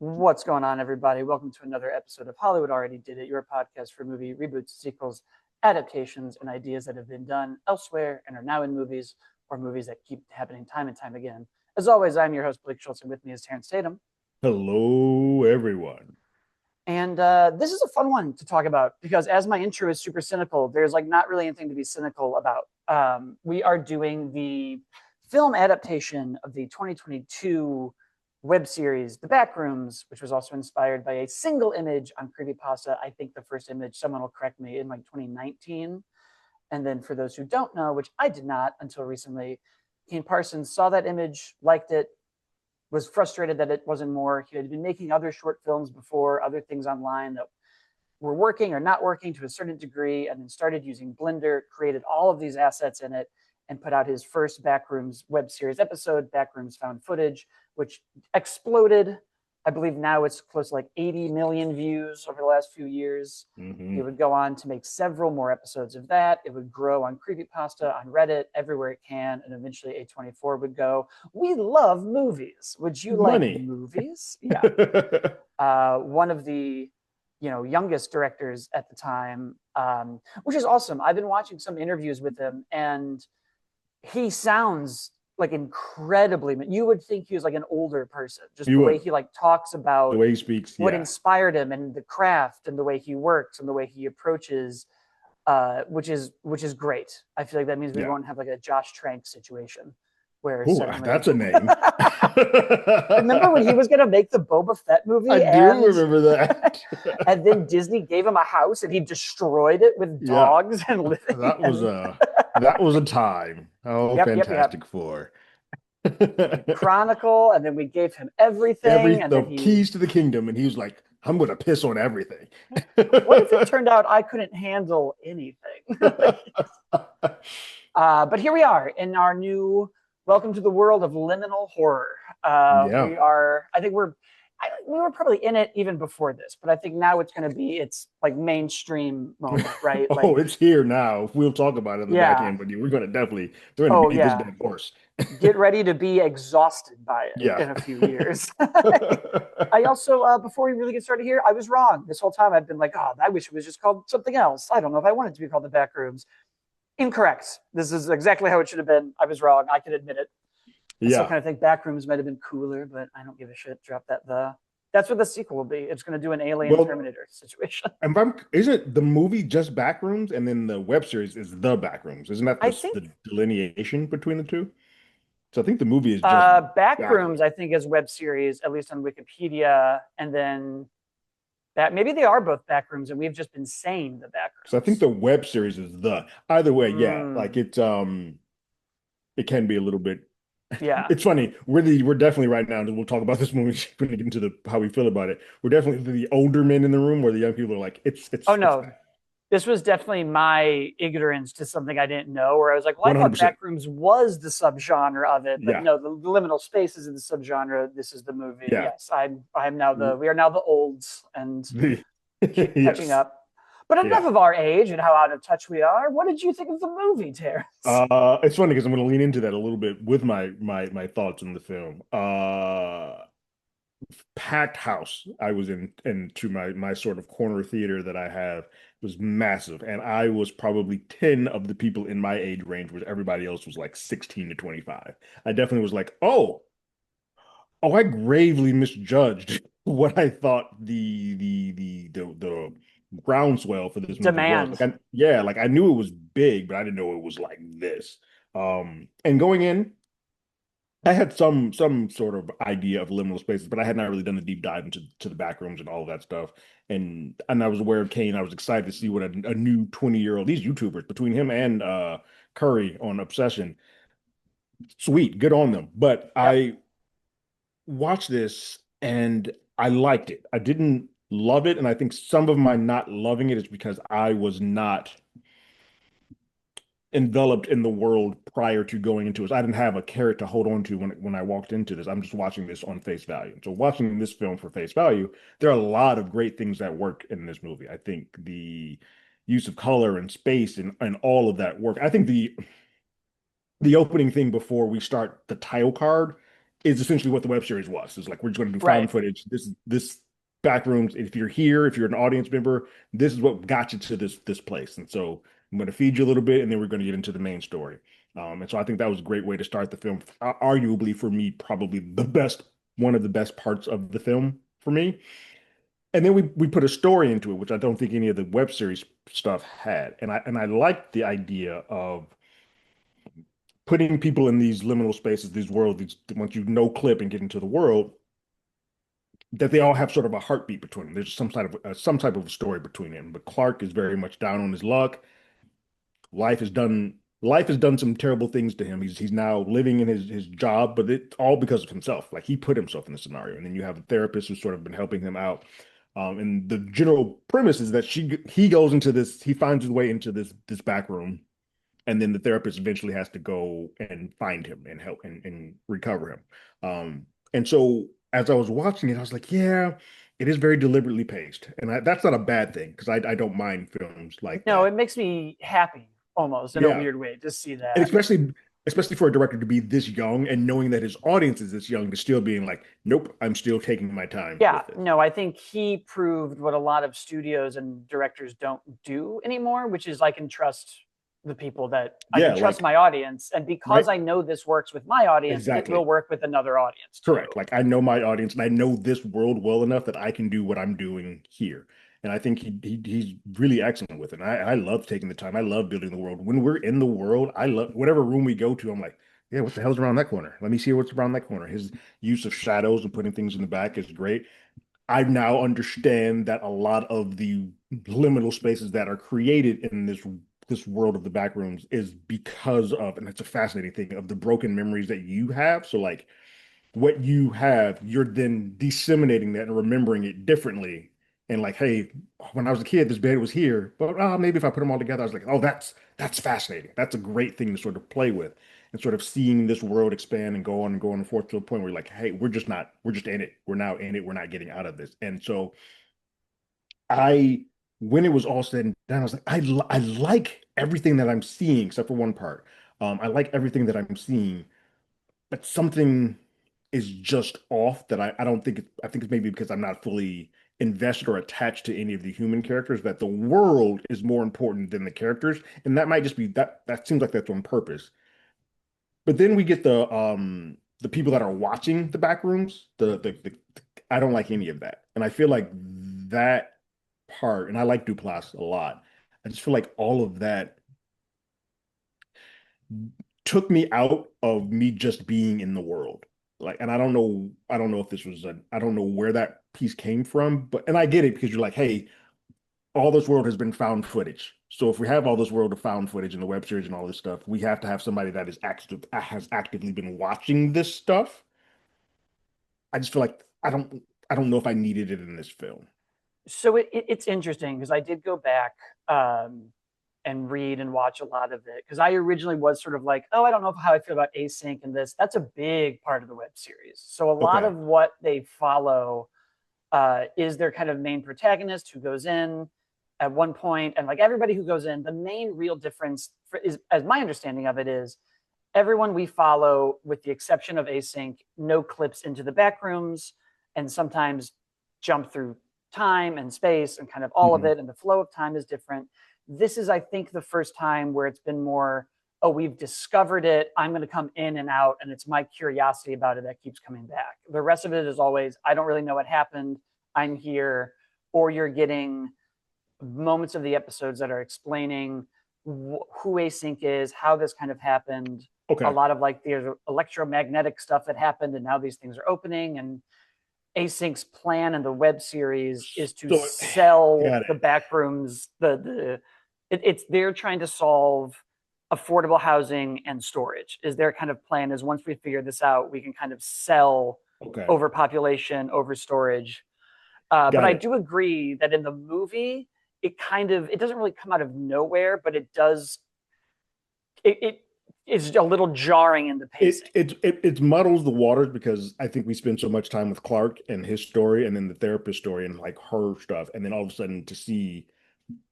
What's going on, everybody? Welcome to another episode of Hollywood Already Did It, your podcast for movie reboots, sequels, adaptations, and ideas that have been done elsewhere and are now in movies or movies that keep happening time and time again. As always, I'm your host, Blake Schultz, and with me is Terrence Tatum. Hello, everyone. And this is a fun one to talk about because, as my intro is super cynical, there's like not really anything to be cynical about. We are doing the film adaptation of the 2022 web series, The Backrooms, which was also inspired by a single image on Creepypasta. I think the first image, someone will correct me, in like 2019. And then for those who don't know, which I did not until recently, Kane Parsons saw that image, liked it, was frustrated that it wasn't more. He had been making other short films before, other things online that were working or not working to a certain degree, and then started using Blender, created all of these assets in it, and put out his first Backrooms web series episode, Backrooms Found Footage, which exploded. I believe now it's close to like 80 million views over the last few years. He would go on to make several more episodes of that. It would grow on Creepypasta, on Reddit, everywhere it can, and eventually A24 would go, "We love movies. Would you like Money. movies?" Yeah. One of the youngest directors at the time, which is awesome. I've been watching some interviews with him, and he sounds like incredibly. You would think he was like an older person, just the way he like talks The about way he speaks, what yeah. inspired him and the craft and the way he works and the way he approaches, which is great. I feel like that means we Yeah. won't have like a Josh Trank situation where Oh, suddenly that's a name. remember when he was going to make the Boba Fett movie? I do remember that. And then Disney gave him a house and he destroyed it with dogs and living. That was a time. Oh, Yep. Fantastic Four. Chronicle, and then we gave him everything, and The then keys to the kingdom, and he was like, "I'm gonna piss on everything." what if it turned out I couldn't handle anything? But here we are in our new welcome to the world of liminal horror. Yeah. We were probably in it even before this, but I think now it's going to be its like mainstream moment, right? Oh, it's here now. We'll talk about it in the back end, but we're gonna definitely they're gonna beat this dead horse. Get ready to be exhausted by it in a few years. I also, before we really get started here, I was wrong. This whole time I've been like, oh, I wish it was just called something else. I don't know if I wanted it to be called The Backrooms. Incorrect. This is exactly how it should have been. I was wrong. I can admit it. I still kind of think Backrooms might have been cooler, but I don't give a shit. Drop that That's what the sequel will be. It's going to do an Alien Terminator situation. Isn't the movie just Backrooms, and then the web series is The Backrooms? Isn't that the delineation between the two? So I think the movie is just Backrooms. I think is web series, at least on Wikipedia, and then that maybe they are both Backrooms, and we've just been saying The Backrooms. So I think the web series is either way. Yeah, like it can be a little bit. Yeah, it's funny. We're definitely right now, and we'll talk about this when we get into how we feel about it. We're definitely the older men in the room, where the young people are like, it's. Oh no, this was definitely my ignorance to something I didn't know. Where I was like, well, I thought Backrooms was the subgenre of it, but no, the liminal spaces in the subgenre. This is the movie. Yeah. Yes, I'm now we are now the olds and catching up. But enough of our age and how out of touch we are. What did you think of the movie, Terrence? It's funny because I'm going to lean into that a little bit with my thoughts on the film. Packed house. I was into my sort of corner theater that I have was massive, and I was probably 10 of the people in my age range, where everybody else was like 16 to 25. I definitely was like, I gravely misjudged what I thought the groundswell for this movie was. Like I knew it was big, but I didn't know it was like this. And going in, I had some sort of idea of liminal spaces, but I had not really done the deep dive into the back rooms and all of that stuff. And I was aware of Kane. I was excited to see what a new 20-year-old, these YouTubers, between him and Curry on Obsession, sweet, good on them. But I watched this and I liked it. I didn't love it, and I think some of my not loving it is because I was not enveloped in the world prior to going into it. I didn't have a carrot to hold on to when I walked into this. I'm just watching this on face value. So watching this film for face value, there are a lot of great things that work in this movie. I think the use of color and space and all of that work. I think the opening thing before we start the title card is essentially what the web series was. It's like we're just going to do Right. found footage. This Backrooms. If you're here, if you're an audience member, this is what got you to this place. And so I'm going to feed you a little bit, and then we're going to get into the main story. And so I think that was a great way to start the film. Arguably for me, probably one of the best parts of the film for me. And then we put a story into it, which I don't think any of the web series stuff had. And I liked the idea of putting people in these liminal spaces, these worlds, once you no clip and get into the world, that they all have sort of a heartbeat between them. There's some type of a story between them. But Clark is very much down on his luck. Life has done life has done some terrible things to him. He's now living in his job, but it's all because of himself. Like he put himself in the scenario. And then you have a therapist who's sort of been helping him out. And the general premise is that he goes into this, he finds his way into this back room, and then the therapist eventually has to go and find him and help and recover him. And so as I was watching it, I was like, yeah, it is very deliberately paced, and that's not a bad thing because I don't mind films like No, it that. makes me happy almost in a Yeah, weird way to see and that. especially for a director to be this young and knowing that his audience is this young, to still being like, nope, I'm still taking my time Yeah, with this. no, I think he proved what a lot of studios and directors don't do anymore, which is I can trust the people that I can Yeah, trust like my audience. And because right, I know this works with my audience, it will exactly. work with another audience too. Correct. Like I know my audience and I know this world well enough that I can do what I'm doing here. And I think he's really excellent with it. And I love taking the time. I love building the world. When we're in the world, I love whatever room we go to. I'm like, yeah, what the hell's around that corner? Let me see what's around that corner. His use of shadows and putting things in the back is great. I now understand that a lot of the liminal spaces that are created in this world of the back rooms is because of, and it's a fascinating thing, of the broken memories that you have. So like what you have, you're then disseminating that and remembering it differently. And like, hey, when I was a kid, this bed was here, but maybe if I put them all together, I was like, oh, that's fascinating. That's a great thing to sort of play with, and sort of seeing this world expand and go on and forth to a point where you're like, hey, we're just in it. We're now in it. We're not getting out of this. And so I, when it was all said and done, I was like, I like everything that I'm seeing except for one part. I like everything that I'm seeing, but something is just off that I don't think I think it's maybe because I'm not fully invested or attached to any of the human characters, that the world is more important than the characters. And that might just be that seems like that's on purpose. But then we get the people that are watching the back rooms, I don't like any of that. And I feel like that part, and I like Duplass a lot. I just feel like all of that took me out of me just being in the world. Like, and I don't know if this was I don't know where that piece came from, but and I get it because you're like, hey, all this world has been found footage. So if we have all this world of found footage in the web series and all this stuff, we have to have somebody that is active has actively been watching this stuff. I just feel like I don't know if I needed it in this film. So it's interesting because I did go back um, and read and watch a lot of it because I originally was sort of like, oh, I don't know how I feel about async and this. That's a big part of the web series. So a lot Okay. of what they follow is their kind of main protagonist who goes in at one point, and like everybody who goes in, the main real difference is, as my understanding of it, is everyone we follow, with the exception of async, no clips into the back rooms, and sometimes jump through time and space and kind of all of Mhm. it, and the flow of time is different. This is, I think, the first time where it's been more, oh, we've discovered it. I'm going to come in and out, and it's my curiosity about it that keeps coming back. The rest of it is always, I don't really know what happened. I'm here, or you're getting moments of the episodes that are explaining who async is, how this kind of happened. A Okay. lot of like the electromagnetic stuff that happened, and now these things are opening. And async's plan in the web series is to So sell got the it. backrooms. It's they're trying to solve affordable housing and storage. Is their kind of plan is once we figure this out, we can kind of sell Okay. overpopulation, over storage. But Got I it. do agree that in the movie, it doesn't really come out of nowhere, but it does. It is a little jarring in the pacing. It muddles the waters because I think we spend so much time with Clark and his story, and then the therapist story and like her stuff, and then all of a sudden to see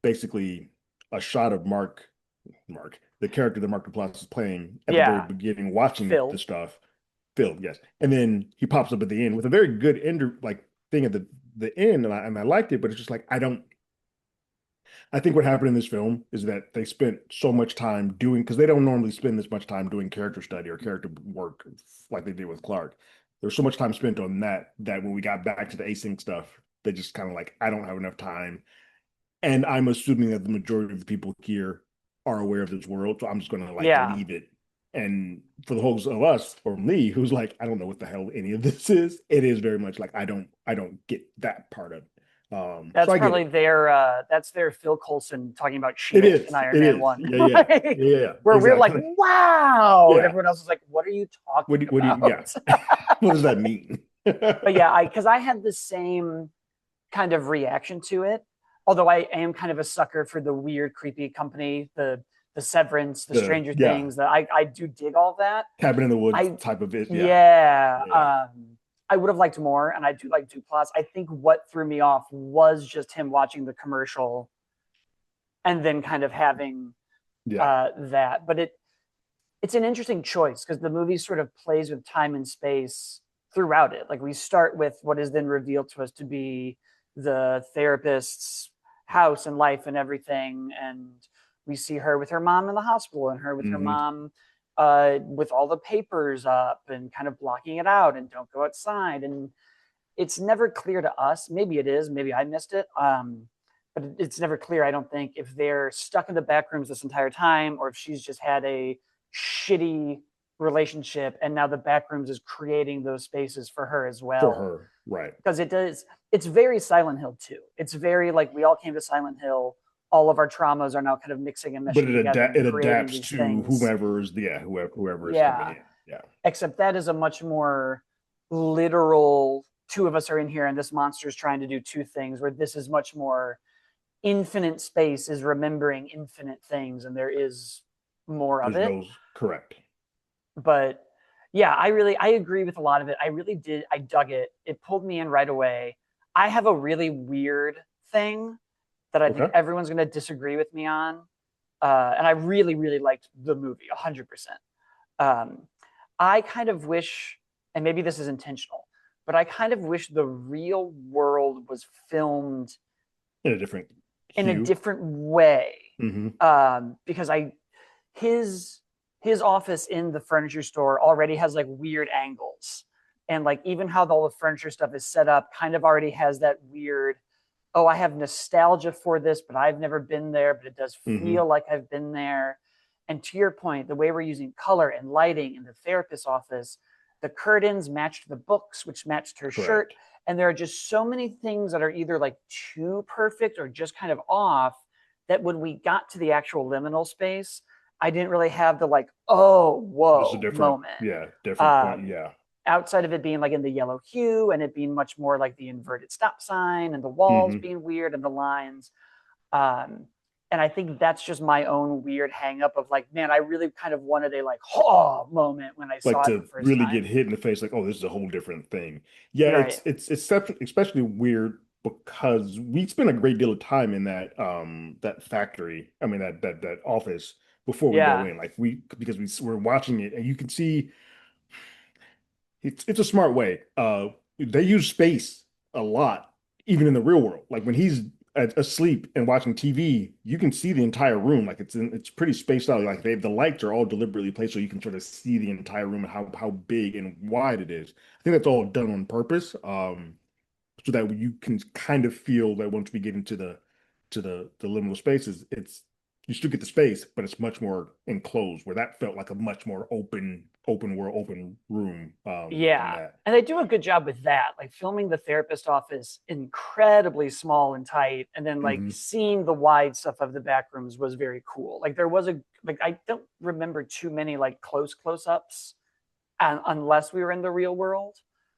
basically a shot of the character that Mark Duplass is playing at the very Yeah, beginning, watching the Phil. stuff. film, yes. And then he pops up at the end with a very good end, like thing at the end, and I liked it, but it's just like I don't. I think what happened in this film is that they spent so much time doing because they don't normally spend this much time doing character study or character work like they did with Clark. There's so much time spent on that when we got back to the async stuff, they just kind of like I don't have enough time. And I'm assuming that the majority of the people here are aware of this world, so I'm just gonna like Yeah. leave it. And for the host of us or me, who's like, I don't know what the hell any of this is, it is very much like I don't get that part of it. So That's I get probably it. their Phil Coulson talking about It She-Hulk in is. Iron It Man is. 1. Yeah, yeah. Like, Yeah, yeah. where we're like, Exactly. wow. And Yeah. everyone else is like, what are you talking What do you, yeah. about? What does that mean? But yeah, because I had the same kind of reaction to it. Although I am kind of a sucker for the weird, creepy company, the Severance, the Stranger Yeah, Things. That I do dig all that. cabin in the woods I type of it. Yeah. yeah. Yeah. I would have liked more, and I do like Duplass. I think what threw me off was just him watching the commercial and then kind of having Yeah. that. But it's an interesting choice because the movie sort of plays with time and space throughout it. Like we start with what is then revealed to us to be the therapist's house and life and everything, and we see her with her mom in the hospital and her with her Hmm. mom with all the papers up and kind of blocking it out and don't go outside. And it's never clear to us. Maybe it is. Maybe I missed it. But it's never clear, I don't think, if they're stuck in the back rooms this entire time or if she's just had a shitty relationship and now the back rooms is creating those spaces for her as For well. her. Right. Because it's very Silent Hill too. It's very like we all came to Silent Hill. All of our traumas are now kind of mixing and But meshing together and it creating adapts these to things. whoever is coming Yeah. in. Yeah. Except that is a much more literal two of us are in here and this monster is trying to do two things, where this is much more infinite space is remembering infinite things and there is more of There's it. no correct. But yeah, I agree with a lot of it. I dug it. It pulled me in right away. I have a really weird thing that I think Okay. everyone's going to disagree with me on. And I really, really liked the movie 100%. Um, I kind of wish, and maybe this is intentional, but I kind of wish the real world was filmed In a different in a hue. different way. Hmm. Because his his office in the furniture store already has like weird angles, and like even how all the furniture stuff is set up kind of already has that weird. Oh, I have nostalgia for this, but I've never been there, but it does Hmm. feel like I've been there. And to your point, the way we're using color and lighting in the therapist's office, the curtains matched the books, which matched her shirt. Correct. And there are just so many things that are either like too perfect or just kind of off that when we got to the actual liminal space, I didn't really have the like, oh, Just a whoa different, moment. yeah, different point. Um, Yeah. Outside of it being like in the yellow hue and it being much more like the inverted stop sign and the walls Hmm. being weird and the lines. Um, and I think that's just my own weird hang up of like, man, I really kind of wanted a like, oh moment when I Like saw it the to first really get time. hit in the face, like, oh, this is a whole different thing. Yeah, Right. it's especially weird because we spent a great deal of time in that factory. I mean that office before we go Yeah. in. Like because we're watching it and you can see it's a smart way. They use space a lot, even in the real world. Like when he's asleep and watching TV, you can see the entire room. Like it's pretty spaced out. Like the lights are all deliberately placed so you can sort of see the entire room and how big and wide it is. I think that's all done on purpose, so that you can kind of feel that once we get into the liminal spaces, it's you still get the space, but it's much more enclosed. Where that felt like a much more open world, open room in Yeah. that. And they do a good job with that, like filming the therapist office incredibly small and tight. And then like Hmm. seeing the wide stuff of the back rooms was very cool. Like there was like, I don't remember too many like close ups unless we were in the real world.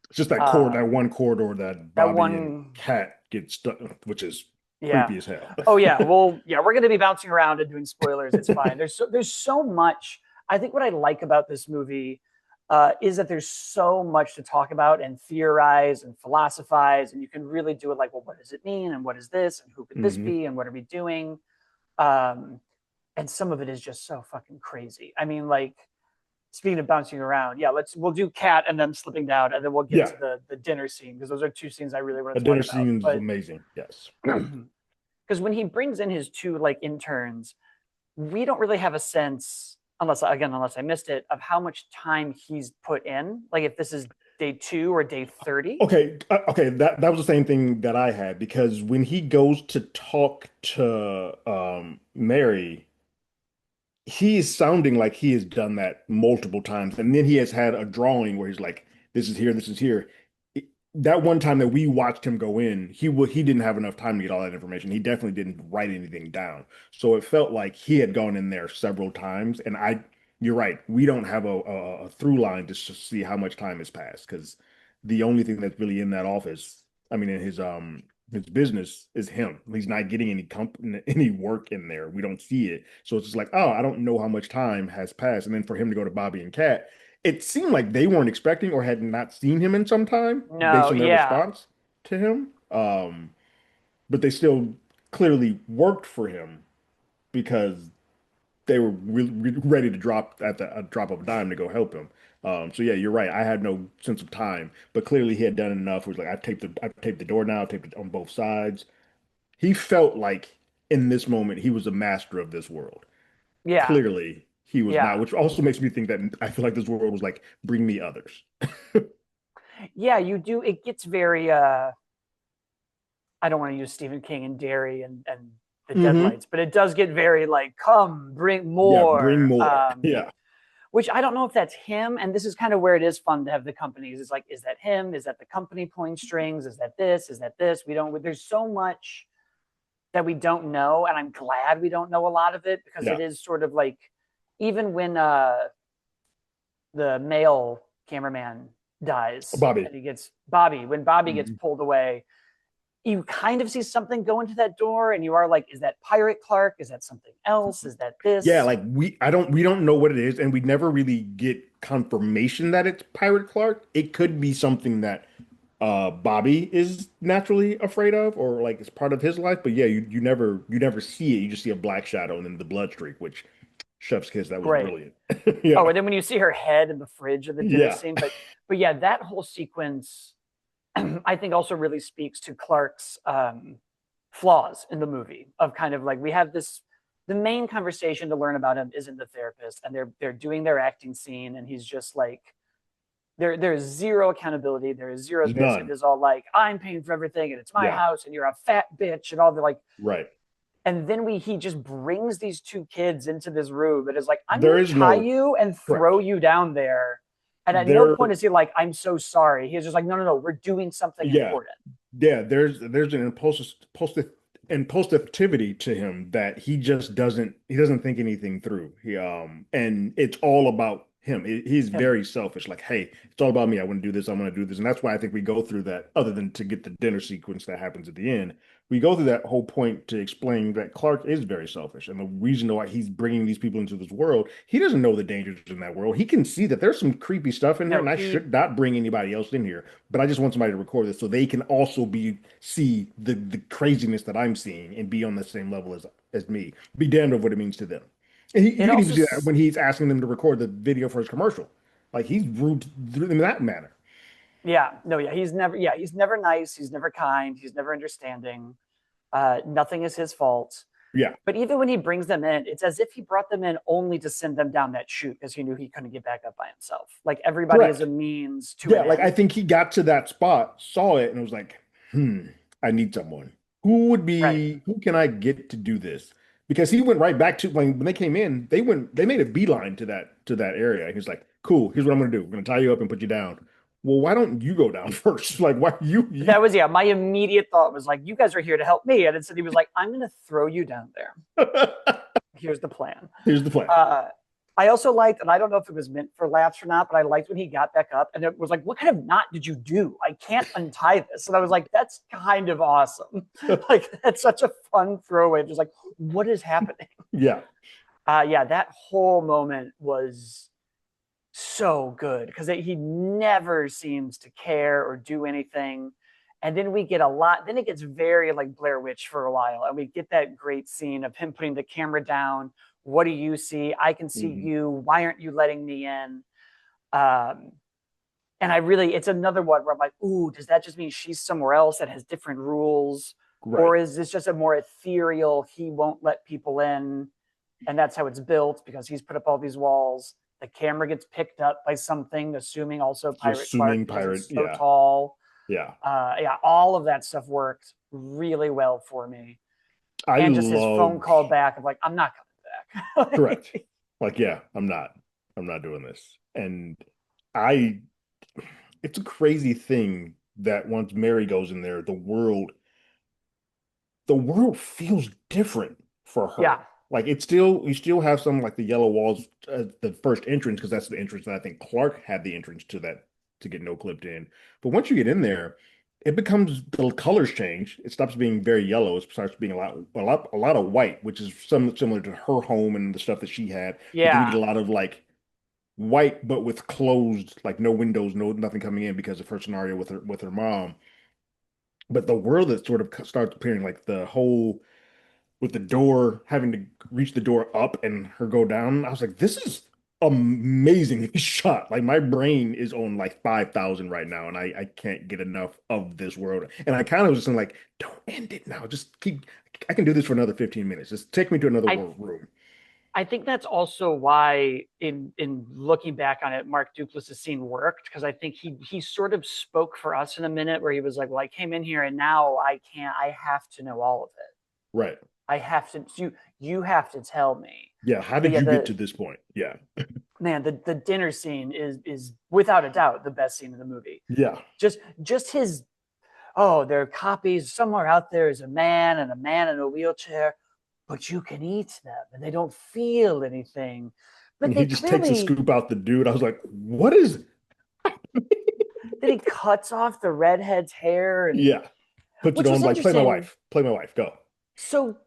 It's just that Um, one corridor that that Bobby and one, Cat get stuck, which is yeah. creepy as hell. Oh yeah. Well, yeah, we're going to be bouncing around and doing spoilers. It's fine. There's so much. I think what I like about this movie is that there's so much to talk about and theorize and philosophize, and you can really do it like, well, what does it mean, and what is this, and who could this Hmm. be, and what are we doing? Um, and some of it is just so fucking crazy. I mean, like speaking of bouncing around, yeah, we'll do cat and then slipping down, and then we'll get Yeah, to the dinner scene because those are two scenes I really want a to talk dinner about. scene is But amazing. Yes. because when he brings in his two like interns, we don't really have a sense, unless I missed it, of how much time he's put in. Like if this is day 2 or day 30. Okay, that was the same thing that I had because when he goes to talk to Mary, he is sounding like he has done that multiple times. And then he has had a drawing where he's like, this is here, this is here. That one time that we watched him go in, he didn't have enough time to get all that information. He definitely didn't write anything down. So it felt like he had gone in there several times. And you're right, we don't have a through line to see how much time has passed because the only thing that's really in that office, I mean, in his business is him. He's not getting any work in there. We don't see it. So it's just like, oh, I don't know how much time has passed. And then for him to go to Bobby and Kat, it seemed like they weren't expecting or had not seen him in some time based No, on their yeah, response to him. But they still clearly worked for him because they were ready to drop at the a drop of a dime to go help him. So yeah, you're right. I had no sense of time, but clearly he had done enough. It was like I've taped the door now, I've taped it on both sides. He felt like in this moment he was a master of this world. yeah, Clearly he was not, yeah, which also makes me think that I feel like this world was like, bring me others. yeah. You do. It gets very. I don't want to use Stephen King and Derry and the Hmm. Deadlights, but it does get very like, come, bring Yeah, bring more. more. Yeah. Which I don't know if that's him. And this is kind of where it is fun to have the companies. It's like, is that him? Is that the company pulling strings? Is that this? Is that this? We don't. There's so much that we don't know, and I'm glad we don't know a lot of it because Yeah. it is sort of like, even when the male cameraman dies Bobby. and he gets Bobby, when Bobby gets Mhm. pulled away, you kind of see something go into that door, and you are like, is that Pirate Clark? Is that something else? Is that Yeah, this? like we don't know what it is, and we never really get confirmation that it's Pirate Clark. It could be something that Bobby is naturally afraid of, or like it's part of his life. But yeah, you never see it. You just see a black shadow and then the blood streak, which chef's kiss, that was Great. brilliant. Oh, Yeah. and then when you see her head in the fridge of the dinner Yeah. scene, but yeah, that whole sequence, I think, also really speaks to Clark's flaws in the movie. Of kind of like, we have this, the main conversation to learn about him isn't the therapist, and they're doing their acting scene, and he's just like, there's zero accountability, there is zero There's this. It none. is all like, I'm paying for everything, and it's my Yeah. house, and you're a fat bitch, and all the like. Right. And then he just brings these two kids into this room and is like, I'm There gonna is tie no you and throw correct. you down there. And at no There, point is he like, I'm so sorry. He's just like, no, no, no, we're doing something yeah. important. Yeah, there's an impulsivity to him that he doesn't think anything through. And it's all about him. He's Him. very selfish. Like, hey, it's all about me. I want to do this. I want to do this, and that's why I think we go through that. Other than to get the dinner sequence that happens at the end, we go through that whole point to explain that Clark is very selfish, and the reason why he's bringing these people into this world, he doesn't know the dangers in that world. He can see that there's some creepy stuff in there, No, and I should not bring anybody else in here. But I just want somebody to record this so they can also see the craziness that I'm seeing and be on the same level as me. Be damned of what it means to them. And it you can even also, see that when he's asking them to record the video for his commercial. Like he's rude in that manner. yeah, no, yeah, he's never nice. He's never kind. He's never understanding. Nothing is his fault. Yeah. But even when he brings them in, it's as if he brought them in only to send them down that chute because he knew he couldn't get back up by himself. Like everybody is a Correct. means to Yeah, an like I end. think he got to that spot, saw it, and was like, I need someone. Right. Who can I get to do this? Because he went right back to when they came in, they made a beeline to that area. He was like, cool, here's what I'm gonna do. I'm gonna tie you up and put you down. Well, why don't you go down first? Like, why you That was, yeah, my immediate thought was like, you guys are here to help me. And instead he was like, I'm going to throw you down there. Here's the plan. here's the plan. Uh, I also liked, and I don't know if it was meant for laughs or not, but I liked when he got back up and it was like, what kind of knot did you do? I can't untie this. And I was like, that's kind of awesome. Like, that's such a fun throwaway. Just like, what is happening? Yeah. Yeah, that whole moment was so good because he never seems to care or do anything. And then we get a lot, then it gets very like Blair Witch for a while. And we get that great scene of him putting the camera down What do you see? I can see Mhm. you. Why aren't you letting me in? Um, and I really, it's another one where I'm like, ooh, does that just mean she's somewhere else that has different rules? Right. Or is this just a more ethereal, he won't let people in, and that's how it's built because he's put up all these walls. The camera gets picked up by something, assuming also Pirate Clark Assuming because pirate. it's so Yeah. tall. Yeah. Yeah, all of that stuff worked really well for me. I And just his phone love call back of like, I'm not coming correct. back. Like, yeah, I'm not doing this. And I it's a crazy thing that once Mary goes in there, the world feels different for her. Yeah, Like it's still, you still have some like the yellow walls, the first entrance, because that's the entrance that I think Clark had the entrance to that to get no clipped in. But once you get in there, it becomes the colors change. It stops being very yellow. It starts being a lot of white, which is some similar to her home and the stuff that she had. But then you yeah. get a lot of like white, but with closed, like no windows, no nothing coming in because of her scenario with her mom. But the world that sort of starts appearing, like the whole with the door having to reach the door up and her go down. I was like, this is amazingly shot. Like my brain is on like 5,000 right now, and I can't get enough of this world. And I kind of was just like, don't end it now. Just keep. I can do this for another 15 minutes. Just take me to another I room. I think that's also why in looking back on it, Mark Duplass' scene worked because I think he sort of spoke for us in a minute where he was like, well, I came in here and now I can't, I have to know all of it. Right. I have to you have to tell me. Yeah. How But did yeah, you get the to this point? Yeah. man, the dinner scene is without a doubt the best scene in the movie. Yeah. Just his oh, there are copies somewhere out there is a man and a man in a wheelchair, but you can eat them and they don't feel anything. But And they he just takes a clearly scoop out the dude. I was like, what is then he cuts off the redhead's hair and Yeah. Puts it which was on like interesting. play my wife, go. So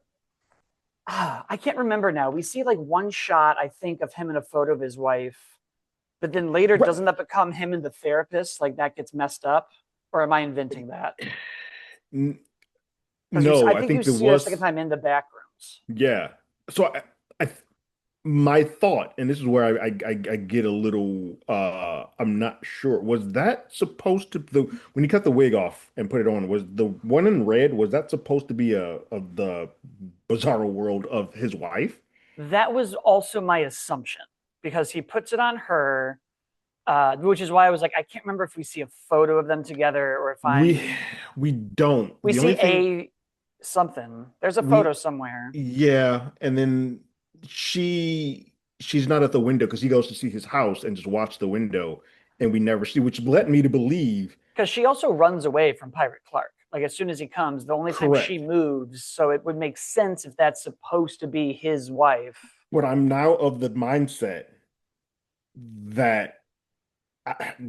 I can't remember now. We see like one shot, I think, of him in a photo of his wife, but then later Right. doesn't that become him and the therapist? Like that gets messed up, or am I inventing that? Because No, I I think you think there see it a second was, time in the back rooms. yeah. So I my thought, and this is where I get a little I'm not sure. Was that supposed to the when you cut the wig off and put it on, was the one in red, was that supposed to be a of the bizarro world of his wife? That was also my assumption because he puts it on her, which is why I was like, I can't remember if we see a photo of them together or if We I'm we don't. we The only see thing a something. There's a photo we somewhere. yeah, and then she's not at the window because he goes to see his house and just watch the window, and we never see, which led me to believe Because she also runs away from Pirate Clark. Like as soon as he comes, the only time she correct. moves, so it would make sense if that's supposed to be his wife. But I'm now of the mindset that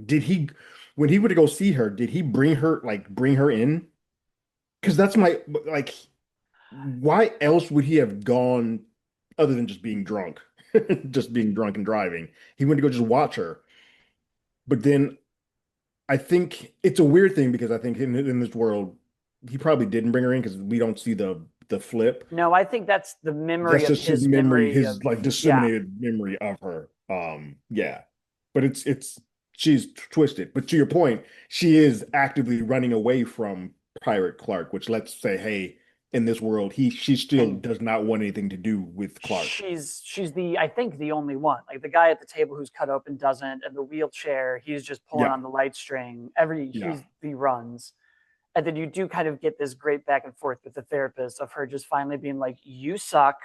did he when he would go see her, did he bring her in? Because that's my like why else would he have gone other than just being drunk? Just being drunk and driving. He went to go just watch her. But then I think it's a weird thing because I think in this world, he probably didn't bring her in because we don't see the flip. No, I think that's the memory That's of just his his memory, memory his of like yeah. disseminated memory of her. Yeah. But it's she's twisted. But to your point, she is actively running away from Pirate Clark, which let's say, hey, in this world, she still And does not want anything to do with Clark. she's the I think the only one. Like the guy at the table who's cut open doesn't, and the wheelchair, he's just pulling Yeah, on the light string. yeah. He runs. And then you do kind of get this great back and forth with the therapist of her just finally being like, you suck.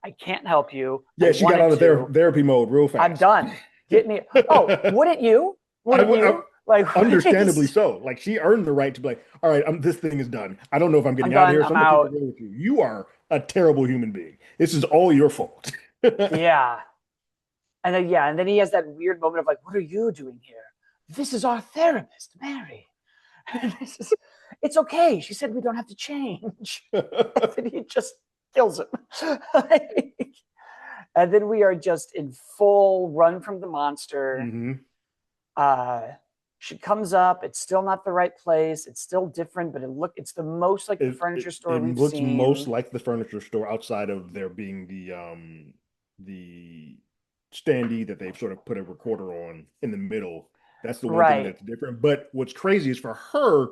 I can't help you. I Yeah, she got wanted out of to. therapy mode real I'm fast. done. Get me. Oh, wouldn't you? I Wouldn't would, you? Like, understandably so. Like she earned the right to be like, all right, this thing is done. I don't know if I'm I'm getting out of done. here, so I'm I'm gonna keep it out. real with you. You are a terrible human being. This is all your fault. Yeah. And then, yeah. And then he has that weird moment of like, what are you doing here? This is our therapist, Mary. And it's okay. She said we don't have to change. And then he just kills him. And then we are just in full run from the monster. hmm Uh, she comes up. It's still not the right place. It's still different, but it's the most like the It, it furniture store it we've looks most seen. like the furniture store outside of there being the the standee that they've sort of put a recorder on in the middle. That's the one thing Right. that's different. But what's crazy is for her,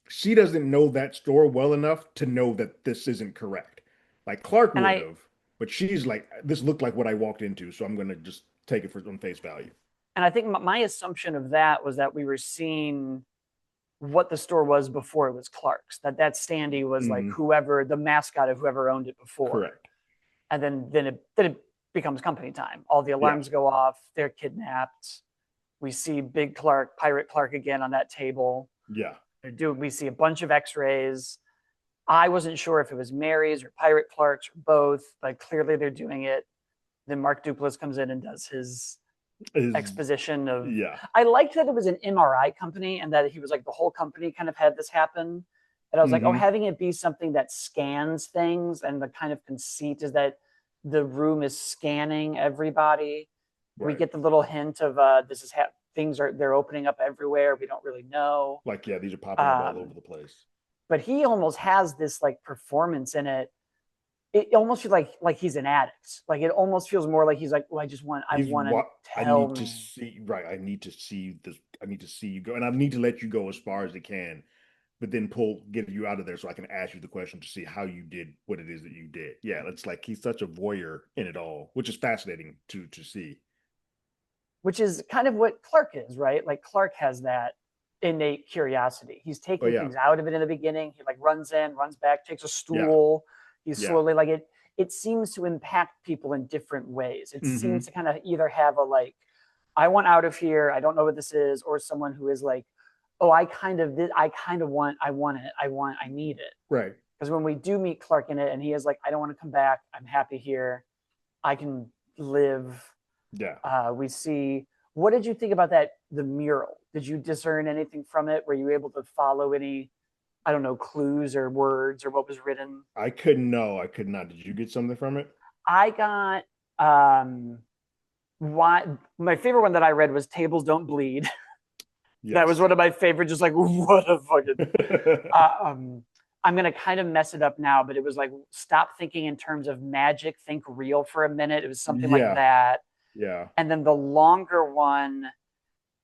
she doesn't know that store well enough to know that this isn't correct. Like Clark And would I have, but she's like, this looked like what I walked into, so I'm gonna just take it for on face value. and I think my assumption of that was that we were seeing what the store was before it was Clark's. That standee was like Hmm. whoever the mascot of whoever owned it before, Correct. and then it becomes company time. All the Yeah. alarms go off. They're kidnapped. We see Big Clark, Pirate Clark again on that table. Yeah. We see a bunch of X-rays. I wasn't sure if it was Mary's or Pirate Clark's or both, but clearly they're doing it. Then Mark Duplass comes in and does his Is exposition of. yeah. I liked that it was an MRI company and that he was like the whole company kind of had this happen. And I was like, oh, Hmm. having it be something that scans things, and the kind of conceit is that the room is scanning everybody. We Right. get the little hint of this is things are they're opening up everywhere. We don't really know. Like, yeah, these are popping up all over Um, the place. but he almost has this like performance in it. It almost feels like he's an addict. Like it almost feels more like he's like, well, I He's want to what I tell need to me. see. Right. I need to see this. I need to see you go, and I need to let you go as far as it can, but then get you out of there so I can ask you the question to see how you did what it is that you did. Yeah, it's like he's such a voyeur in it all, which is fascinating to see. Which is kind of what Clark is, right? Like Clark has that innate curiosity. He's Oh taking yeah, things out of it in the beginning. He like runs in, runs back, takes a yeah, stool. He's yeah. slowly like it. It seems to impact people in different ways. It seems Hmm. to kind of either have a like, I want out of here. I don't know what this is, or someone who is like, oh, I kind of want, I want it. I need it. Right. Because when we do meet Clark in it, and he is like, I don't want to come back. I'm happy here. I can live. Yeah. We see. What did you think about that? The mural. Did you discern anything from it? Were you able to follow any, I don't know, clues or words or what was written? I couldn't know. I could not. Did you get something from it? I got um why my favorite one that I read was tables don't bleed. That was Yes. one of my favorite, just like what a fucking um I'm gonna kind of mess it up now, but it was like stop thinking in terms of magic, think real for a minute. It was something like Yeah. that. Yeah. And then the longer one,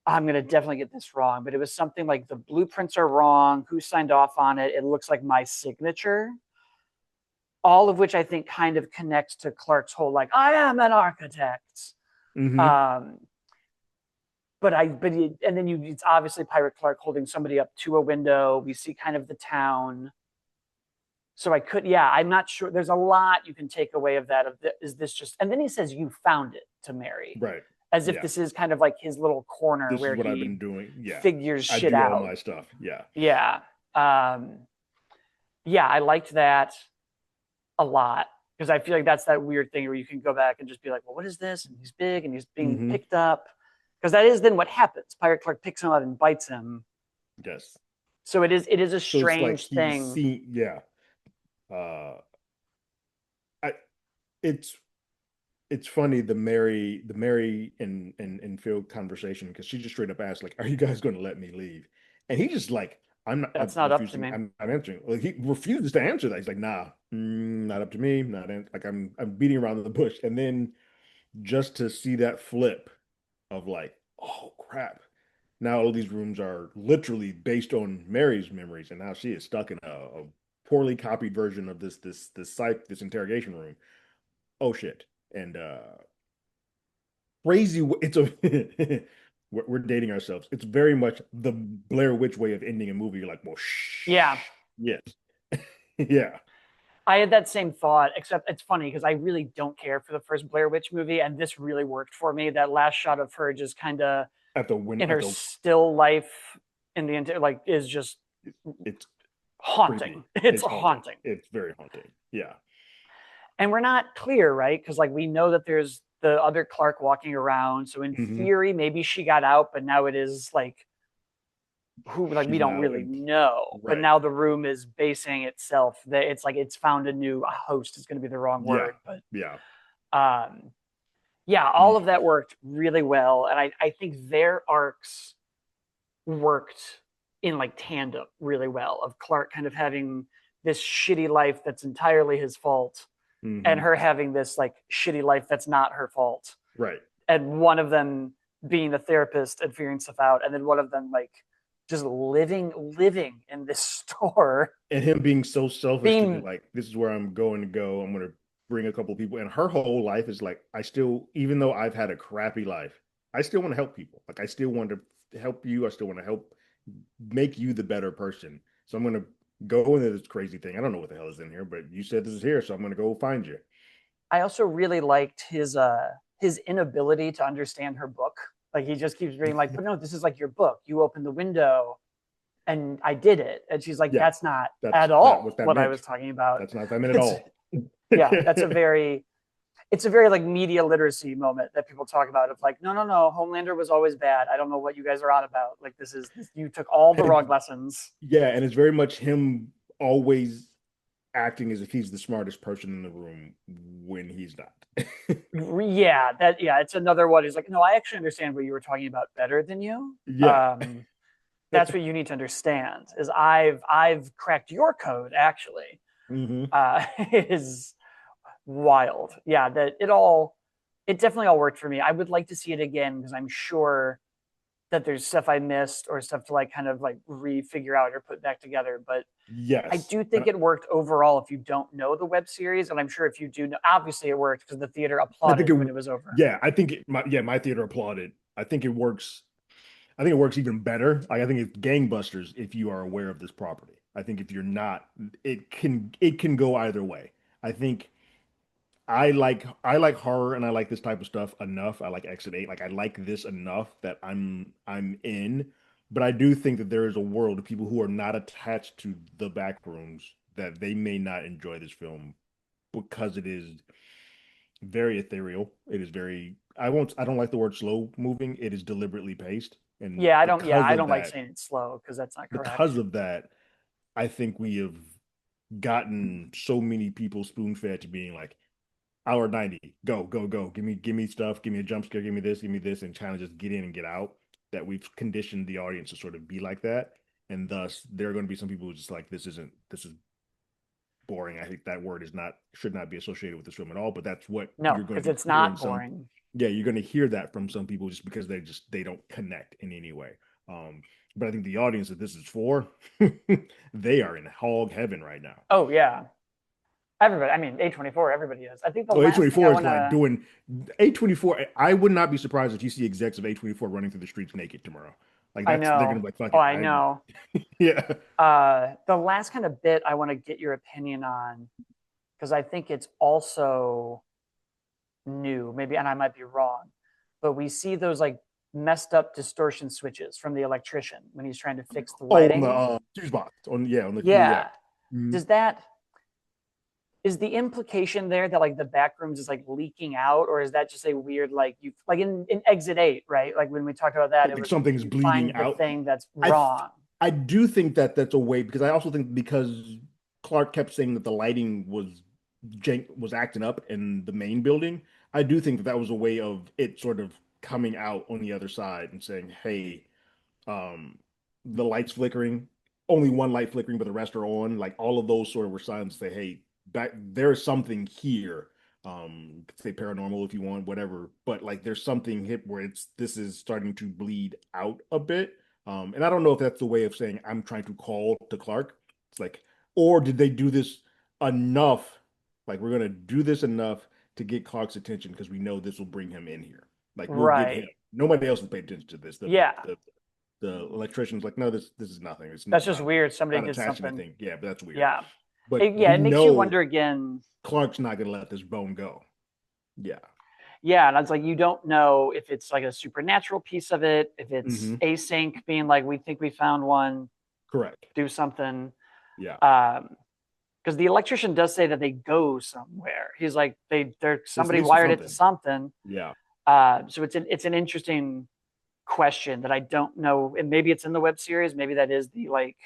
I'm going to definitely get this wrong, but it was something like the blueprints are wrong. Who signed off on it? It looks like my signature. All of which I think kind of connects to Clark's whole like I am an architect. Hmm. Um, and then it's obviously Pirate Clark holding somebody up to a window. We see kind of the town. So yeah, I'm not sure. There's a lot you can take away of that. Is this just? And then he says you found it to Mary, Right. as if Yeah. this is kind of like his little corner This is where what I've he been doing. Yeah. figures I shit do all out. my stuff. Yeah. Yeah. Um, yeah, I liked that a lot because I feel like that's that weird thing where you can go back and just be like, well, what is this? And he's big and he's being Hmm. picked up. Because that is then what happens. Pirate Clark picks him up and bites him. Yes. So it is a So it's like strange he's thing. seen, yeah. Uh I it's it's funny the Mary and Phil conversation because she just straight up asked, like, are you guys gonna let me leave? And he just like, I'm That's not up to refusing, me. I'm answering. Like he refuses to answer that. He's like, nah, not up to me, like I'm beating around the bush. And then just to see that flip of like, oh crap. Now all these rooms are literally based on Mary's memories, and now she is stuck in a poorly copied version of this interrogation room. Oh shit. And crazy. It's a we're dating ourselves. It's very much the Blair Witch way of ending a movie. You're like, well, Yeah. shh, yes, yeah, I had that same thought, except it's funny because I really don't care for the first Blair Witch movie, and this really worked for me. That last shot of her just kind of at the win in at her the still life in the entire like is just it's haunting. creepy. It's It's haunting. haunting. It's very haunting. Yeah. And we're not clear, right? Because like we know that there's the other Clark walking around. So in Hmm. theory, maybe she got out, but now it is like who like we She's don't now really know. But right. now the room is basing itself that it's like it's found a host is going to be the wrong Yeah. word, but Yeah. um yeah, all of Mm. that worked really well. And I think their arcs worked in like tandem really well of Clark kind of having this shitty life that's entirely his fault and Hmm. her having this like shitty life that's not her fault, Right. and one of them being the therapist and figuring stuff out, and then one of them like just living in this store, And him being so selfish to be being like, this is where I'm going to go. I'm going to bring a couple of people. And her whole life is like, I still, even though I've had a crappy life, I still want to help people. Like, I still want to help you. I still want to help make you the better person. So I'm going to go into this crazy thing. I don't know what the hell is in here, but you said this is here. So I'm going to go find you. I also really liked his inability to understand her book. Like he just keeps being like, but no, this is like your book. You opened the window and I did it. And she's like, Yeah, that's not that's at not what all that what I meant. was talking about. That's not what that meant at It's all. yeah, that's a very it's a very like media literacy moment that people talk about of like, no, no, no, Homelander was always bad. I don't know what you guys are on about. Like you took all the wrong lessons. Yeah, and it's very much him always acting as if he's the smartest person in the room when he's not. Yeah, it's another one. Is like, no, I actually understand what you were talking about better than you. Yeah. That's what you need to understand. Is I've cracked your code actually. Hmm. Is wild. Yeah, it definitely all worked for me. I would like to see it again because I'm sure that there's stuff I missed or stuff to like kind of like refigure out or put back together. But I Yes. do And think it worked overall if you don't know the web series. And I'm sure if you do know, obviously it worked because the theater I think applauded when it, it was over. yeah, I think my theater applauded. I think it works. I think it works even better. Like, I think it's gangbusters if you are aware of this property. I think if you're not, it can go either way. I think I like horror and I like this type of stuff enough. I like Exit 8. Like, I like this enough that I'm in. But I do think that there is a world of people who are not attached to the Backrooms that they may not enjoy this film because it is very ethereal. It is very I don't like the word slow moving. It is deliberately paced. And Yeah, I don't like saying it slow because that's not correct. because of that, I think we have gotten so many people spoon fed to being like, hour 90, go, go, go. Give me stuff, give me a jump scare, give me this, and kind of just get in and get out. That we've conditioned the audience to sort of be like that. And thus there are going to be some people who just like, this is boring. I think that word is not should not be associated with this film at all. But that's what No, you're going because to it's hear in not some. boring. Yeah, you're going to hear that from some people just because they don't connect in any way. Um, but I think the audience that this is for, they are in hog heaven right now. Oh yeah, everybody. I mean, A24. Everybody is. I think the Oh, last thing I A24 is want like to. doing A24. I would not be surprised if you see execs of A24 running through the streets naked tomorrow. Like, I they're gonna know. be like, fuck Oh, it. I I'm know. Yeah. The last kind of bit I want to get your opinion on because I think it's also new, maybe, and I might be wrong, but we see those like messed up distortion switches from the electrician when he's trying to fix the Oh, on the lighting. fuse box. On the yeah. Yeah. Mhm. Does that is the implication there that like the back rooms is like leaking out, or is that just a weird like you like in Exit 8, right? Like when we talked about that, it Like was something's you bleeding find the out. thing that's I th- wrong. I do think that that's a way because I also think because Clark kept saying that the lighting was acting up in the main building. I do think that that was a way of it sort of coming out on the other side and saying, "Hey, um, the lights flickering, only one light flickering, but the rest are on. Like, all of those sort of were signs to say, hey, back there's something here. Say paranormal if you want, whatever. But like, there's something hip where this is starting to bleed out a bit. And I don't know if that's the way of saying I'm trying to call to Clark. It's like, or did they do this enough? Like, we're gonna do this enough to get Clark's attention because we know this will bring him in here. Like, we'll get him. Right. Nobody else will pay attention to this. Yeah. The electrician's like, no, this is nothing. It's That's just not weird. Somebody not did attached to something. anything. Yeah, but that's weird. Yeah. But Yeah, we it makes you know wonder again. Clark's not gonna let this bone go. Yeah. Yeah, and it's like you don't know if it's like a supernatural piece of it, if it's Hmm. async being like we think we found one, Correct. do something. Yeah. Because the electrician does say that they go somewhere. He's like they're This somebody leads to wired it to something. something. Yeah. So it's an interesting question that I don't know, and maybe it's in the web series. Maybe that is the like,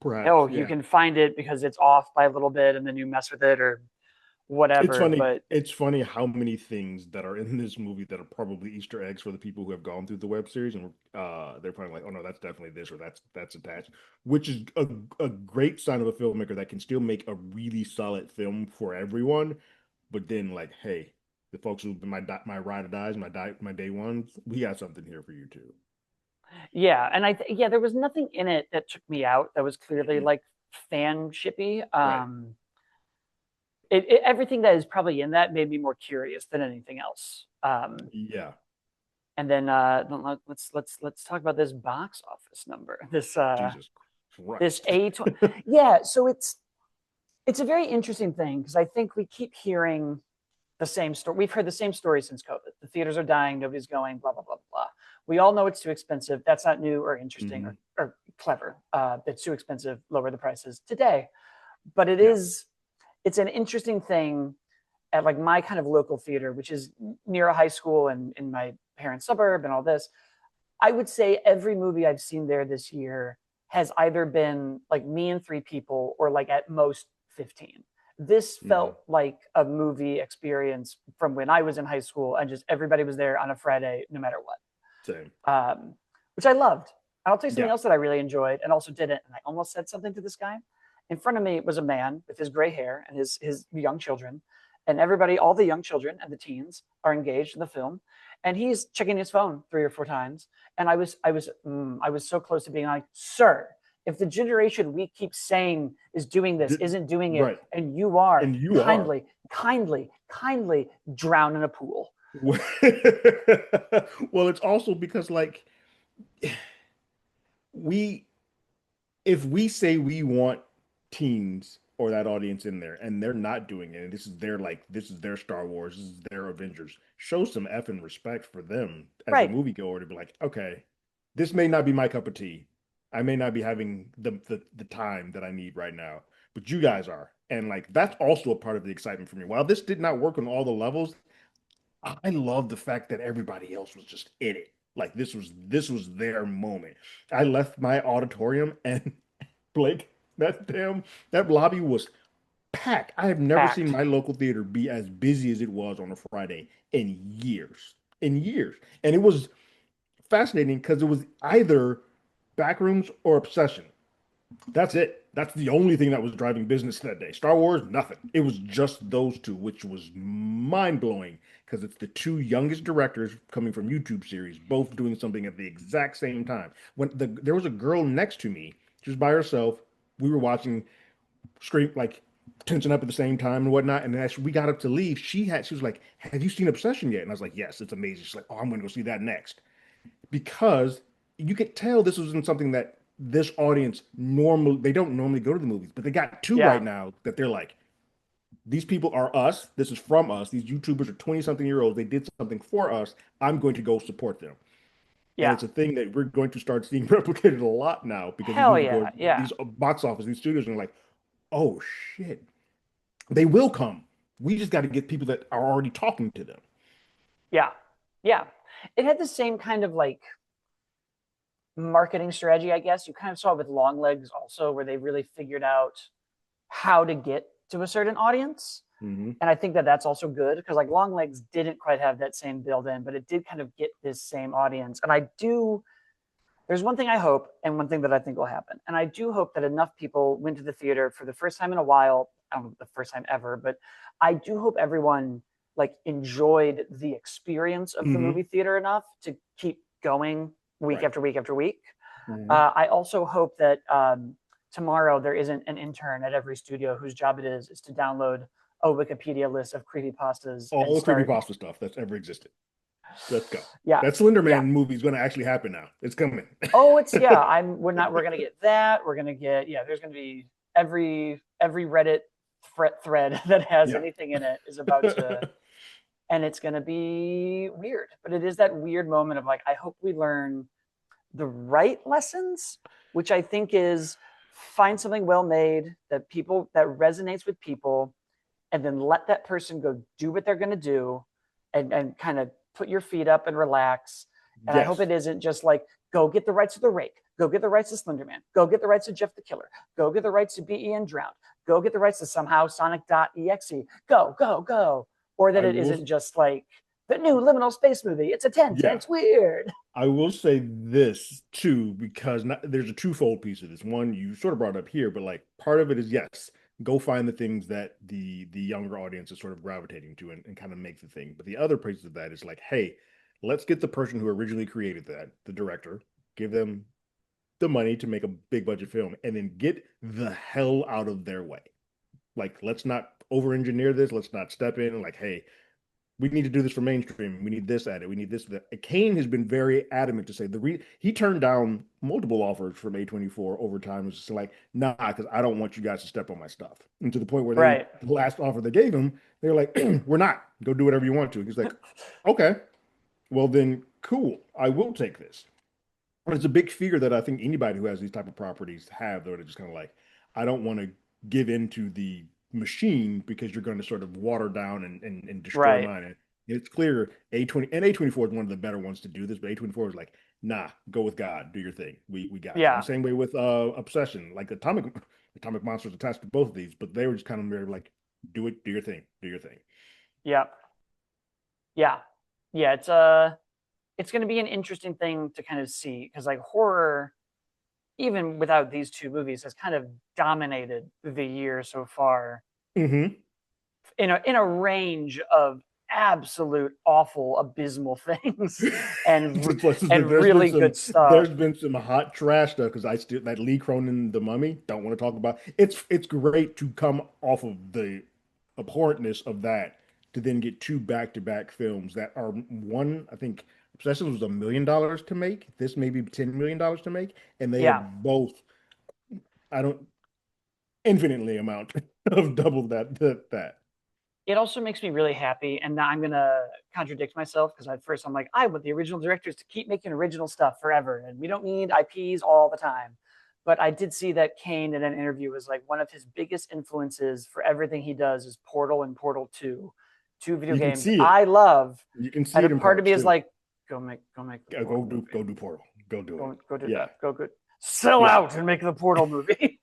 Perhaps. oh, you Yeah. can find it because it's off by a little bit, and then you mess with it or It's whatever. funny. But It's funny how many things that are in this movie that are probably Easter eggs for the people who have gone through the web series, and they're probably like, "Oh no, that's definitely this or that's attached," which is a great sign of a filmmaker that can still make a really solid film for everyone. but then like, hey, the folks who've been my ride or dies, my day ones, we got something here for you too. Yeah, and yeah, there was nothing in it that took me out that was clearly Mhm. like fan shippy. Right. Everything that is probably in that made me more curious than anything else. Yeah. And then let's talk about this box office number. Jesus This Christ. A, yeah. So it's a very interesting thing because I think we keep hearing the same story. We've heard the same story since COVID. The theaters are dying, nobody's going, blah blah blah blah. We all know it's too expensive. That's not new or interesting Hmm. or clever. It's too expensive. Lower the prices today. But Yeah. it's an interesting thing at like my kind of local theater, which is near a high school and in my parents' suburb and all this. I would say every movie I've seen there this year has either been like me and three people or like at most 15. This Hmm. felt like a movie experience from when I was in high school and just everybody was there on a Friday, no matter what, Same. which I loved. I'll tell you something Yeah. else that I really enjoyed and also didn't. And I almost said something to this guy. In front of me was a man with his gray hair and his young children. And everybody, all the young children and the teens are engaged in the film. And he's checking his phone 3 or 4 times. And I was so close to being like, sir, if the generation we keep saying is doing this isn't doing it, Right. and you are, And you are. kindly drown in a pool. Well, it's also because like we if we say we want teens or that audience in there and they're not doing it, and this is their Star Wars, this is their Avengers, show some effing respect for them as a Right. moviegoer to be like, okay, this may not be my cup of tea. I may not be having the time that I need right now, but you guys are. And like that's also a part of the excitement for me. While this did not work on all the levels, I love the fact that everybody else was just in it. Like this was their moment. I left my auditorium and Blake, that lobby was packed. I have never seen Packed. my local theater be as busy as it was on a Friday in years. In years. And it was fascinating because it was either Backrooms or Obsession. That's it. That's the only thing that was driving business that day. Star Wars, nothing. It was just those two, which was mind blowing because it's the two youngest directors coming from YouTube series, both doing something at the exact same time. There was a girl next to me, she was by herself. We were watching Scream, like tensing up at the same time and whatnot. And as we got up to leave, she was like, "Have you seen Obsession yet?" And I was like, "Yes, it's amazing." She's like, "Oh, I'm going to go see that next." Because you could tell this wasn't something that this audience normally they don't normally go to the movies, but they got two Yeah. right now that they're like, these people are us. This is from us. These YouTubers are 20 something year olds. They did something for us. I'm going to go support them. And Yeah. it's a thing that we're going to start seeing replicated a lot now because these Hell movie yeah. go Yeah. these box office, these studios are like, oh shit, they will come. We just got to get people that are already talking to them. Yeah. Yeah. It had the same kind of like marketing strategy, I guess. You kind of saw it with Long Legs also, where they really figured out how to get to a certain audience. Hmm. And I think that that's also good because like Long Legs didn't quite have that same build in, but it did kind of get this same audience. And there's one thing I hope and one thing that I think will happen. And I do hope that enough people went to the theater for the first time in a while. I don't know the first time ever, but I do hope everyone like enjoyed the experience of the movie Hmm. theater enough to keep going week Right. after week after week. Hmm. I also hope that tomorrow there isn't an intern at every studio whose job it is to download a Wikipedia list of creepypastas and All the start. creepypasta stuff that's ever existed. Let's go. Yeah, That Slender yeah. Man movie is going to actually happen now. It's coming. Oh, it's yeah. We're gonna get that. We're gonna get yeah. There's gonna be every Reddit thread that has Yeah. anything in it is about to, and it's gonna be weird. But it is that weird moment of like, I hope we learn the right lessons, which I think is find something well made that resonates with people, and then let that person go do what they're gonna do, and kind of put your feet up and relax. And I hope Yes. it isn't just like go get the rights to the Rake, go get the rights to Slenderman, go get the rights to Jeff the Killer, go get the rights to BEN Drowned, go get the rights to somehow Sonic.exe, go, or that I it will isn't just like the new liminal space movie. It's a tent and yeah. it's weird. I will say this too, because there's a twofold piece of this. One, you sort of brought up here, but like part of it is yes. go find the things that the younger audience is sort of gravitating to and kind of make the thing. But the other piece of that is like, hey, let's get the person who originally created that, the director, give them the money to make a big budget film, and then get the hell out of their way. Like, let's not over engineer this. Let's not step in like, hey, we need to do this for mainstream. We need this at it. We need this. That. Kane has been very adamant to say he turned down multiple offers from A24 over time. It's just like, nah, because I don't want you guys to step on my stuff. And to the point where Right. the last offer they gave him, they're like, we're not. Go do whatever you want to. He's like, okay, well then, cool. I will take this. But it's a big fear that I think anybody who has these type of properties have, though, they're just kind of like, I don't want to give into the machine because you're going to sort of water down and destroy Right. mine. And it's clear A24 is one of the better ones to do this, but A24 is like, nah, go with God, do your thing. We got you. And Yeah. same way with Obsession, like Atomic Monsters attached to both of these, but they were just kind of very like, do it, do your thing, do your thing. Yeah. Yeah. Yeah. It's going to be an interesting thing to kind of see because like horror, even without these two movies, has kind of dominated the year so far Mm-hmm. in a range of absolute awful abysmal things and really good stuff. There's been some hot trash stuff because I still that Lee Cronin The Mummy don't want to talk about. It's great to come off of the abhorrentness of that to then get two back-to-back films that are one, I think Obsessions was $1 million to make. This may be $10 million to make, and they Yeah. have both, I don't infinitely amount of double that. It also makes me really happy, and now I'm gonna contradict myself because at first I'm like, I want the original directors to keep making original stuff forever, and we don't need IPs all the time. But I did see that Kane in an interview was like one of his biggest influences for everything he does is Portal and Portal 2, two video You can games see it. I love. You can see And it a in part of me parts is too. like, go make the Portal movie. Go do Portal. Go do it. Go do Yeah. that. Go good. Sell Yeah. out and make the Portal movie.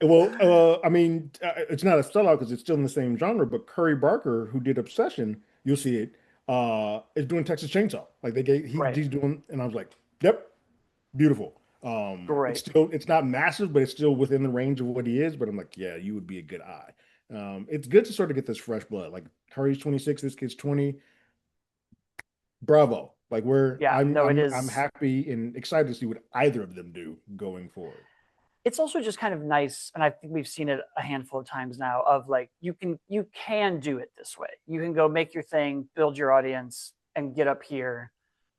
Well, I mean, it's not a sellout because it's still in the same genre. But Curry Barker, who did Obsession, you'll see it, is doing Texas Chainsaw. Like Right. he's doing, and I was like, yep, beautiful. Great. It's not massive, but it's still within the range of what he is. But I'm like, yeah, you would be a good eye. It's good to sort of get this fresh blood. Like Curry's 26, this kid's 20. Bravo. Like Yeah, no, it I'm is. happy and excited to see what either of them do going forward. It's also just kind of nice, and I think we've seen it a handful of times now. Of like, you can do it this way. You can go make your thing, build your audience, and get up here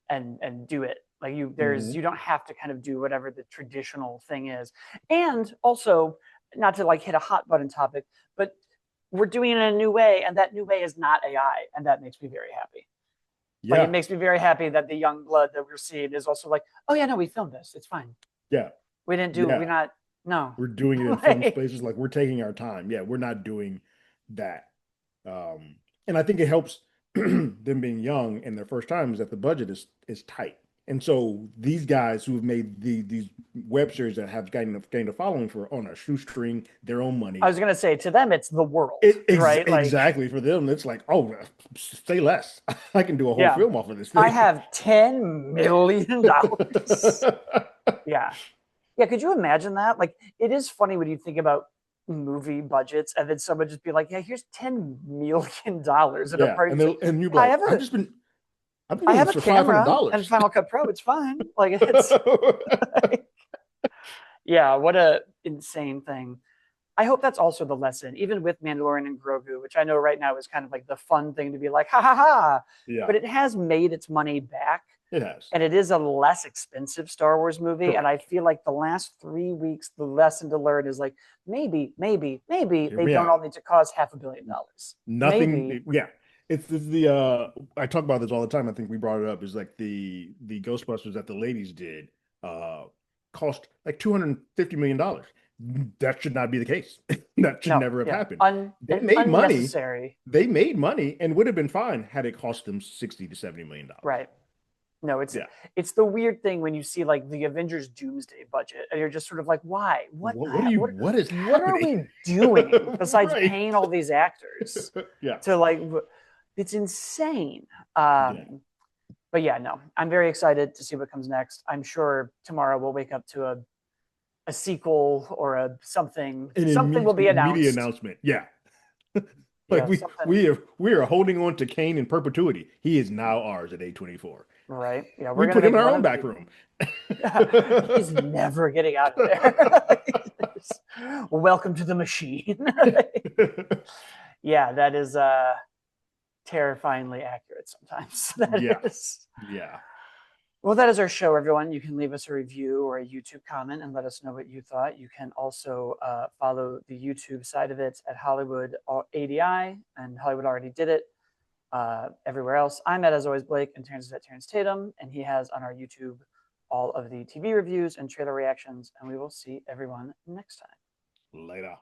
and do it. Like you don't have to kind of do whatever the traditional thing is. And also, not to like hit a hot button topic, but we're doing it in a new way, and that new way is not AI, and that makes me very happy. Like it Yeah. makes me very happy that the young blood that we're seeing is also like, oh yeah, no, we filmed this. It's fine. Yeah. We didn't do. We're Yeah. not. No. We're doing it in film spaces. Like we're taking our time. Yeah. We're not doing that. And I think it helps them being young and their first time is that the budget is tight. And so these guys who have made these web series that have gained a following for on a shoestring, their own money. I was gonna say to them, it's the world, right? Exactly. For them, it's like, oh, say less. I can do a whole film off of this thing. I have $10 million. Yeah. Yeah. Could you imagine that? Like, it is funny when you think about movie budgets and then someone just be like, yeah, here's $10 million. And Yeah. And you're like, I've been I doing have this a for camera $500. and Final Cut Pro. It's fine. Like it's yeah, what a insane thing. I hope that's also the lesson, even with Mandalorian and Grogu, which I know right now is kind of like the fun thing to be like, ha ha ha. Yeah. But it has made its money back. It has. And it is a less expensive Star Wars movie. Correct. And I feel like the last 3 weeks, the lesson to learn is like, maybe they don't all need to cost $500 million. Nothing. Maybe. Yeah. It's the I talk about this all the time. I think we brought it up is like the Ghostbusters that the ladies did cost like $250 million. That should not be the case. That should never have happened. They made unnecessary. money. They made money and would have been fine had it cost them 60 to 70 million dollars. Right. No, it's the weird thing when you see like the Avengers Doomsday budget and you're just sort of like, why? What are we doing besides paying all these actors? Yeah. To like, it's insane. But yeah, no, I'm very excited to see what comes next. I'm sure tomorrow we'll wake up to a sequel or a something. An Something will be announced. Media announcement. Yeah. Yeah, we are holding on to Kane in perpetuity. He is now ours at A24. Right. Yeah, we're We gonna put him make in our one own of back the. room. He's never getting out of there. Welcome to the machine. Yeah, that is terrifyingly accurate sometimes. That Yeah. is. Yeah. Well, that is our show, everyone. You can leave us a review or a YouTube comment and let us know what you thought. You can also follow the YouTube side of it at Hollywood ADI, and Hollywood already did it. Everywhere else, I'm at, as always, Blake, and Terrence is at Terrence Tatum, and he has on our YouTube all of the TV reviews and trailer reactions, and we will see everyone next time. Later.